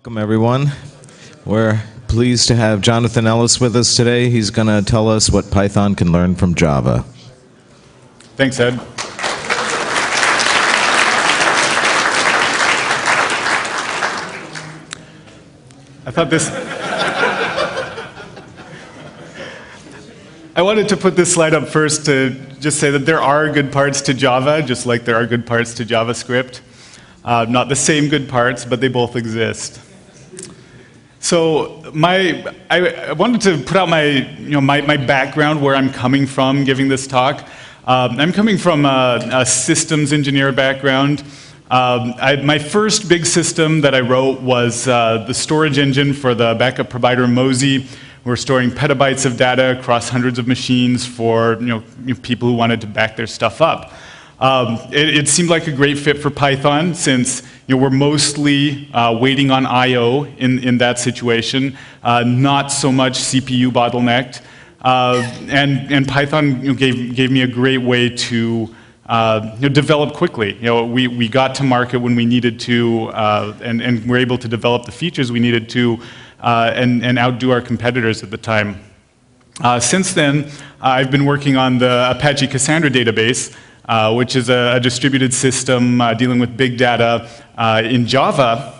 Welcome, everyone. We're pleased to have Jonathan Ellis with us today. He's going to tell us what Python can learn from Java. Thanks, Ed. I wanted to put this slide up first to just say that there are good parts to Java, just like there are good parts to JavaScript. Not the same good parts, but they both exist. So I wanted to put out my background, where I'm coming from giving this talk. I'm coming from a systems engineer background. My first big system that I wrote was the storage engine for the backup provider Mozy. We're storing petabytes of data across hundreds of machines for people who wanted to back their stuff up. It seemed like a great fit for Python, since we're mostly waiting on I/O in that situation, not so much CPU bottlenecked, and Python gave me a great way to develop quickly. We got to market when we needed to, and were able to develop the features we needed to, and outdo our competitors at the time. Since then, I've been working on the Apache Cassandra database, which is a distributed system dealing with big data in Java.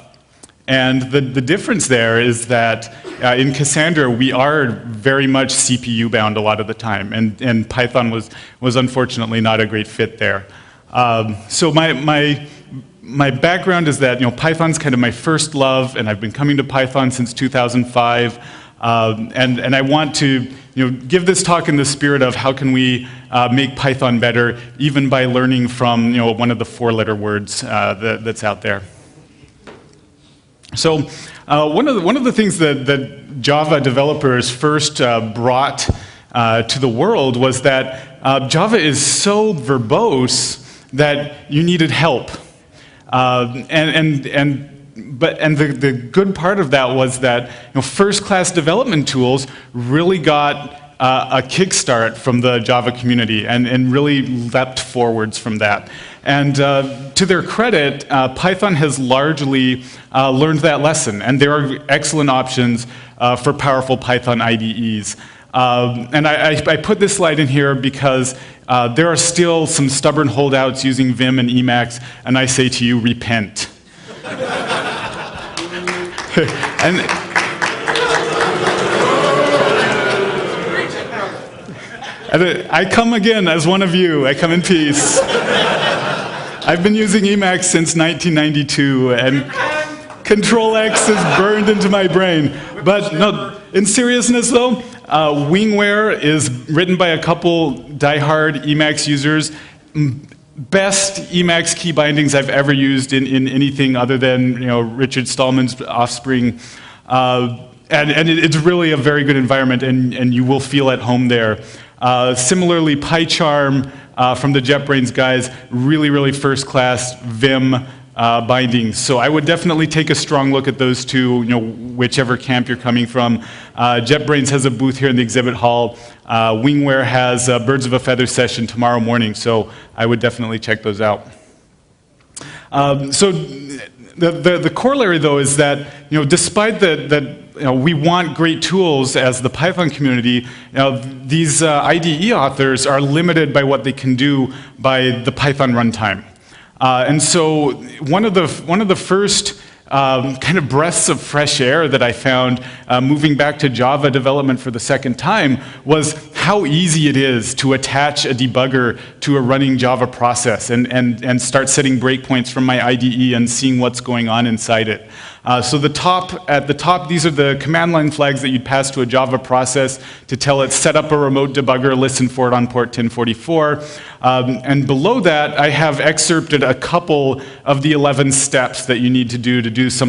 And the difference there is that in Cassandra, we are very much CPU bound a lot of the time, and Python was unfortunately not a great fit there. So my background is that Python's kind of my first love, and I've been coming to Python since 2005. And I want to give this talk in the spirit of how can we make Python better, even by learning from one of the four-letter words that's out there. So one of the things that Java developers first brought to the world was that Java is so verbose that you needed help. The good part of that was that first-class development tools really got a kickstart from the Java community and really leapt forwards from that. And to their credit, Python has largely learned that lesson, and there are excellent options for powerful Python IDEs. And I put this slide in here because there are still some stubborn holdouts using Vim and Emacs, and I say to you, repent. And I come again as one of you. I come in peace. I've been using Emacs since 1992, and Control-X is burned into my brain. But no, in seriousness though, Wingware is written by a couple die-hard Emacs users. Best Emacs key bindings I've ever used in anything other than Richard Stallman's offspring, and it's really a very good environment, and you will feel at home there. Similarly, PyCharm from the JetBrains guys, really first-class Vim bindings. So I would definitely take a strong look at those two, whichever camp you're coming from. JetBrains has a booth here in the exhibit hall. Wingware has a Birds of a Feather session tomorrow morning, so I would definitely check those out. So the corollary, though, is that despite that we want great tools as the Python community, these IDE authors are limited by what they can do by the Python runtime. And so one of the first kind of breaths of fresh air that I found moving back to Java development for the second time was how easy it is to attach a debugger to a running Java process and start setting breakpoints from my IDE and seeing what's going on inside it. So at the top, these are the command line flags that you'd pass to a Java process to tell it set up a remote debugger, listen for it on port 1044. And below that, I have excerpted a couple of the 11 steps that you need to do something